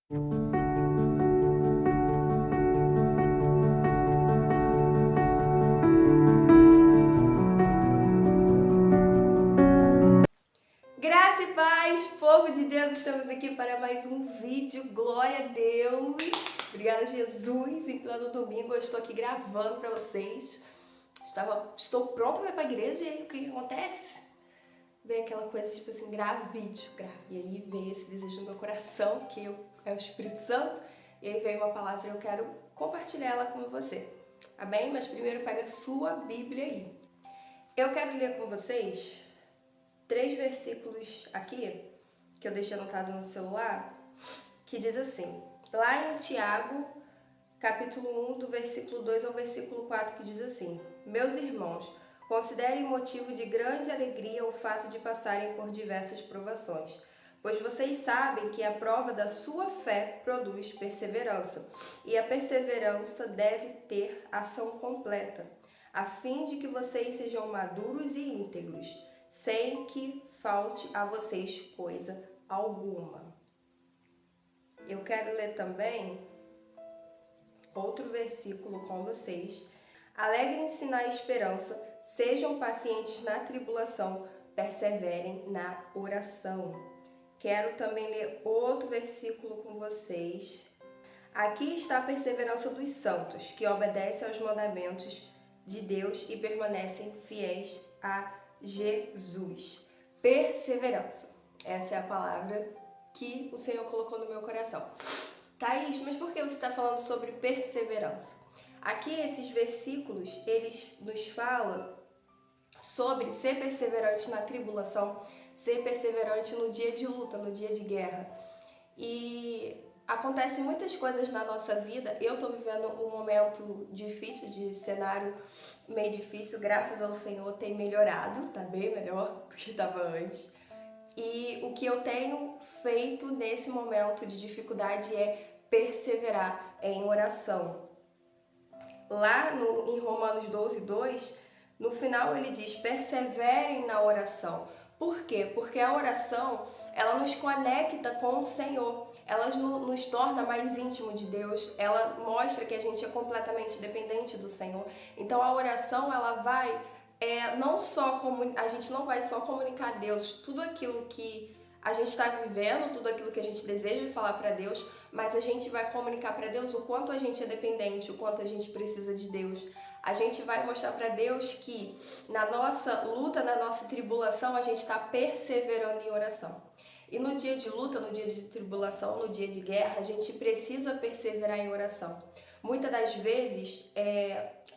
Graça e paz, povo de Deus, estamos aqui para mais um vídeo, glória a Deus, obrigada Jesus, em pleno domingo eu estou aqui gravando para vocês, estou pronta para ir para a igreja e aí o que acontece? Vem aquela coisa tipo assim, grave vídeo, e aí vem esse desejo no meu coração, que é o Espírito Santo, e aí vem uma palavra e eu quero compartilhar ela com você, amém? Mas primeiro pega a sua Bíblia aí. Eu quero ler com vocês 3 versículos aqui, que eu deixei anotado no celular, que diz assim, lá em Tiago, capítulo 1, do versículo 2 ao versículo 4, que diz assim, meus irmãos, considerem motivo de grande alegria o fato de passarem por diversas provações, pois vocês sabem que a prova da sua fé produz perseverança, e a perseverança deve ter ação completa, a fim de que vocês sejam maduros e íntegros, sem que falte a vocês coisa alguma. Eu quero ler também outro versículo com vocês. Alegrem-se na esperança, sejam pacientes na tribulação, perseverem na oração. Quero também ler outro versículo com vocês. Aqui está a perseverança dos santos, que obedecem aos mandamentos de Deus e permanecem fiéis a Jesus. Perseverança. Essa é a palavra que o Senhor colocou no meu coração. Thaís, mas por que você está falando sobre perseverança? Aqui esses versículos, eles nos falam sobre ser perseverante na tribulação, ser perseverante no dia de luta, no dia de guerra. E acontecem muitas coisas na nossa vida. Eu estou vivendo um momento difícil, de cenário meio difícil. Graças ao Senhor tem melhorado, tá bem melhor do que estava antes. E o que eu tenho feito nesse momento de dificuldade é perseverar em oração. Lá em Romanos 12, 2, no final ele diz, perseverem na oração. Por quê? Porque a oração, ela nos conecta com o Senhor, ela nos torna mais íntimo de Deus, ela mostra que a gente é completamente dependente do Senhor. Então a oração, ela vai, a gente não vai só comunicar a Deus tudo aquilo que a gente está vivendo, tudo aquilo que a gente deseja falar para Deus, mas a gente vai comunicar para Deus o quanto a gente é dependente, o quanto a gente precisa de Deus. A gente vai mostrar para Deus que na nossa luta, na nossa tribulação, a gente está perseverando em oração. E no dia de luta, no dia de tribulação, no dia de guerra, a gente precisa perseverar em oração. Muitas das vezes,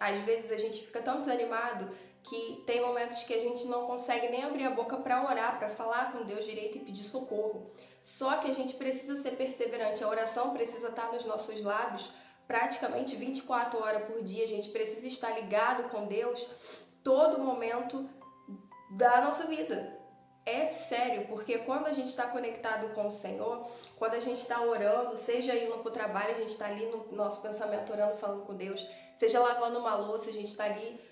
às vezes a gente fica tão desanimado que tem momentos que a gente não consegue nem abrir a boca para orar, para falar com Deus direito e pedir socorro. Só que a gente precisa ser perseverante, a oração precisa estar nos nossos lábios praticamente 24 horas por dia, a gente precisa estar ligado com Deus todo momento da nossa vida. É sério, porque quando a gente está conectado com o Senhor, quando a gente está orando, seja indo para o trabalho, a gente está ali no nosso pensamento orando, falando com Deus, seja lavando uma louça, a gente está ali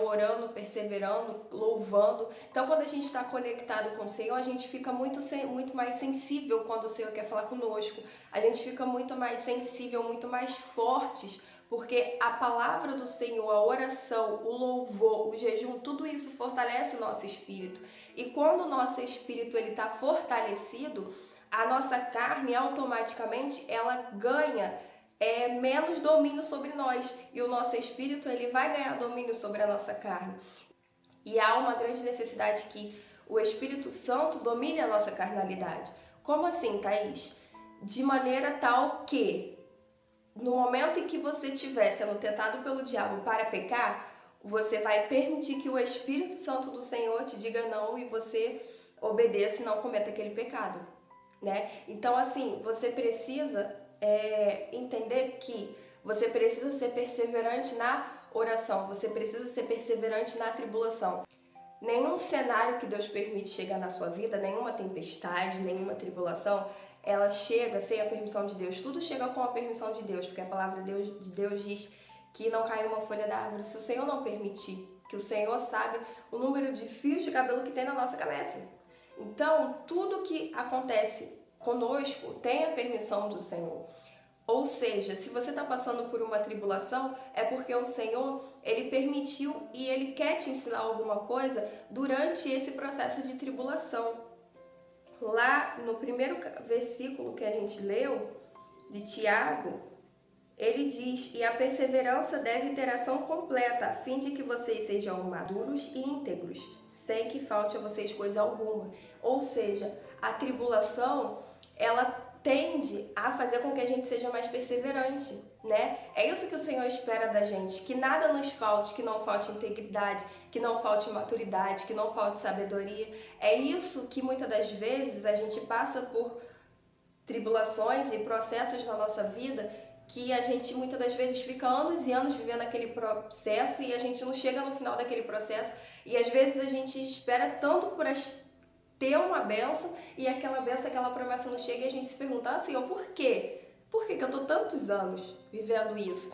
orando, perseverando, louvando. Então, quando a gente está conectado com o Senhor, a gente fica muito mais sensível quando o Senhor quer falar conosco. A gente fica muito mais sensível, muito mais fortes, porque a palavra do Senhor, a oração, o louvor, o jejum, tudo isso fortalece o nosso espírito. E quando o nosso espírito está fortalecido, a nossa carne automaticamente ela ganha menos domínio sobre nós, e o nosso espírito ele vai ganhar domínio sobre a nossa carne. E há uma grande necessidade que o Espírito Santo domine a nossa carnalidade. Como assim, Thaís? De maneira tal que, no momento em que você estiver sendo tentado pelo diabo para pecar, você vai permitir que o Espírito Santo do Senhor te diga não e você obedeça e não cometa aquele pecado, né? Então, assim, você precisa entender que você precisa ser perseverante na oração, você precisa ser perseverante na tribulação. Nenhum cenário que Deus permite chegar na sua vida, nenhuma tempestade, nenhuma tribulação, ela chega sem a permissão de Deus. Tudo chega com a permissão de Deus, porque a palavra de Deus diz que não cai uma folha da árvore se o Senhor não permitir, que o Senhor sabe o número de fios de cabelo que tem na nossa cabeça. Então, tudo que acontece conosco tem a permissão do Senhor. Ou seja, se você está passando por uma tribulação, é porque o Senhor, Ele permitiu e Ele quer te ensinar alguma coisa durante esse processo de tribulação. Lá no primeiro versículo que a gente leu, de Tiago, ele diz: e a perseverança deve ter ação completa, a fim de que vocês sejam maduros e íntegros, sem que falte a vocês coisa alguma. Ou seja, a tribulação, ela tende a fazer com que a gente seja mais perseverante, né? É isso que o Senhor espera da gente, que nada nos falte, que não falte integridade, que não falte maturidade, que não falte sabedoria. É isso que muitas das vezes a gente passa por tribulações e processos na nossa vida, que a gente muitas das vezes fica anos e anos vivendo aquele processo e a gente não chega no final daquele processo, e às vezes a gente espera tanto por ter uma benção e aquela benção, aquela promessa não chega, e a gente se pergunta assim, por quê? Por que eu tô tantos anos vivendo isso?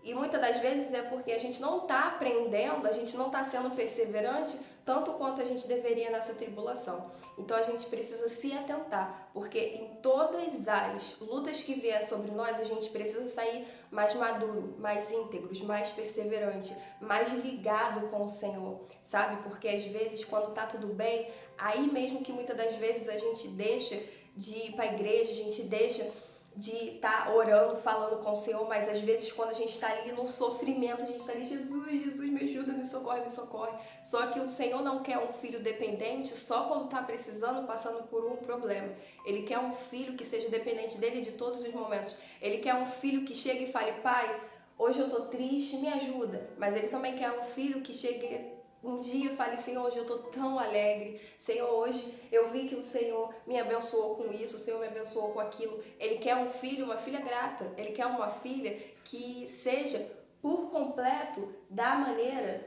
E muitas das vezes é porque a gente não está aprendendo, a gente não está sendo perseverante tanto quanto a gente deveria nessa tribulação. Então a gente precisa se atentar, porque em todas as lutas que vier sobre nós, a gente precisa sair mais maduro, mais íntegros, mais perseverante, mais ligado com o Senhor, sabe? Porque às vezes quando tá tudo bem, aí mesmo que muitas das vezes a gente deixa de ir para a igreja, a gente deixa de estar orando, falando com o Senhor, mas às vezes quando a gente está ali no sofrimento, a gente está ali, Jesus, me ajuda, me socorre, me socorre. Só que o Senhor não quer um filho dependente só quando está precisando, passando por um problema. Ele quer um filho que seja dependente dele de todos os momentos. Ele quer um filho que chegue e fale, pai, hoje eu estou triste, me ajuda. Mas ele também quer um filho que chegue um dia eu falei, Senhor, hoje eu estou tão alegre. Senhor, hoje eu vi que o Senhor me abençoou com isso, o Senhor me abençoou com aquilo. Ele quer um filho, uma filha grata. Ele quer uma filha que seja por completo da maneira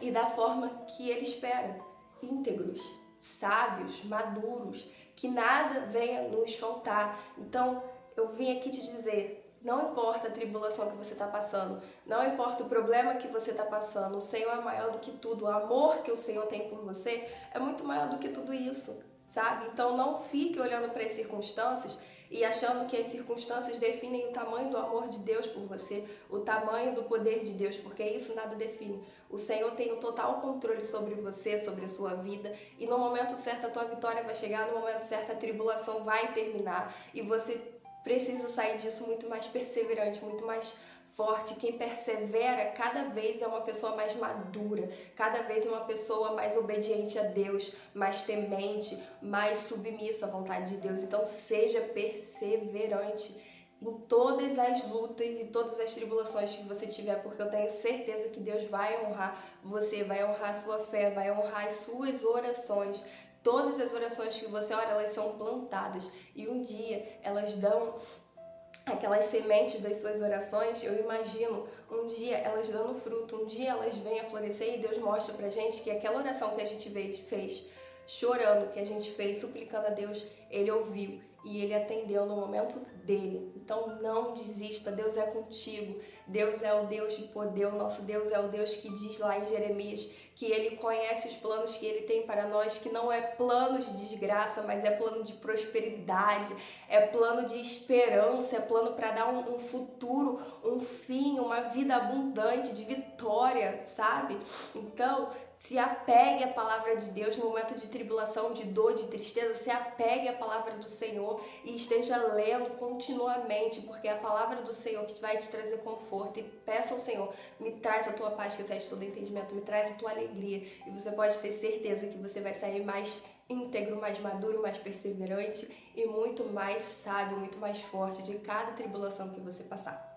e da forma que ele espera. Íntegros, sábios, maduros, que nada venha nos faltar. Então, eu vim aqui te dizer, não importa a tribulação que você está passando, não importa o problema que você está passando, o Senhor é maior do que tudo, o amor que o Senhor tem por você é muito maior do que tudo isso, sabe? Então não fique olhando para as circunstâncias e achando que as circunstâncias definem o tamanho do amor de Deus por você, o tamanho do poder de Deus, porque isso nada define. O Senhor tem o total controle sobre você, sobre a sua vida, e no momento certo a tua vitória vai chegar, no momento certo a tribulação vai terminar, e você precisa sair disso muito mais perseverante, muito mais forte. Quem persevera cada vez é uma pessoa mais madura, cada vez é uma pessoa mais obediente a Deus, mais temente, mais submissa à vontade de Deus. Então seja perseverante em todas as lutas e todas as tribulações que você tiver, porque eu tenho certeza que Deus vai honrar você, vai honrar a sua fé, vai honrar as suas orações. Todas as orações que você ora, elas são plantadas e um dia elas dão aquelas sementes das suas orações. Eu imagino um dia elas dando fruto, um dia elas vêm a florescer, e Deus mostra pra gente que aquela oração que a gente fez chorando, que a gente fez suplicando a Deus, Ele ouviu e Ele atendeu no momento dele. Então não desista, Deus é contigo. Deus é o Deus de poder, o nosso Deus é o Deus que diz lá em Jeremias que Ele conhece os planos que Ele tem para nós, que não é plano de desgraça, mas é plano de prosperidade, é plano de esperança, é plano para dar um futuro, um fim, uma vida abundante, de vitória, sabe? Então, se apegue à palavra de Deus no momento de tribulação, de dor, de tristeza. Se apegue à palavra do Senhor e esteja lendo continuamente, porque é a palavra do Senhor que vai te trazer conforto. E peça ao Senhor, me traz a tua paz que excede todo entendimento, me traz a tua alegria. E você pode ter certeza que você vai sair mais íntegro, mais maduro, mais perseverante e muito mais sábio, muito mais forte de cada tribulação que você passar.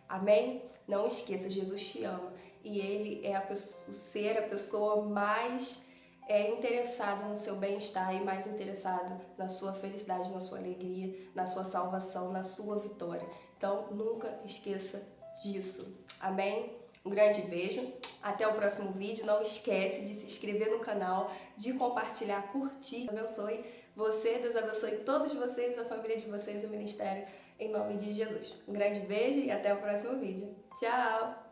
Amém? Não esqueça, Jesus te ama. E Ele é a pessoa mais interessado no seu bem-estar e mais interessado na sua felicidade, na sua alegria, na sua salvação, na sua vitória. Então, nunca esqueça disso. Amém? Um grande beijo. Até o próximo vídeo. Não esquece de se inscrever no canal, de compartilhar, curtir. Deus abençoe você, Deus abençoe todos vocês, a família de vocês, o ministério, em nome de Jesus. Um grande beijo e até o próximo vídeo. Tchau!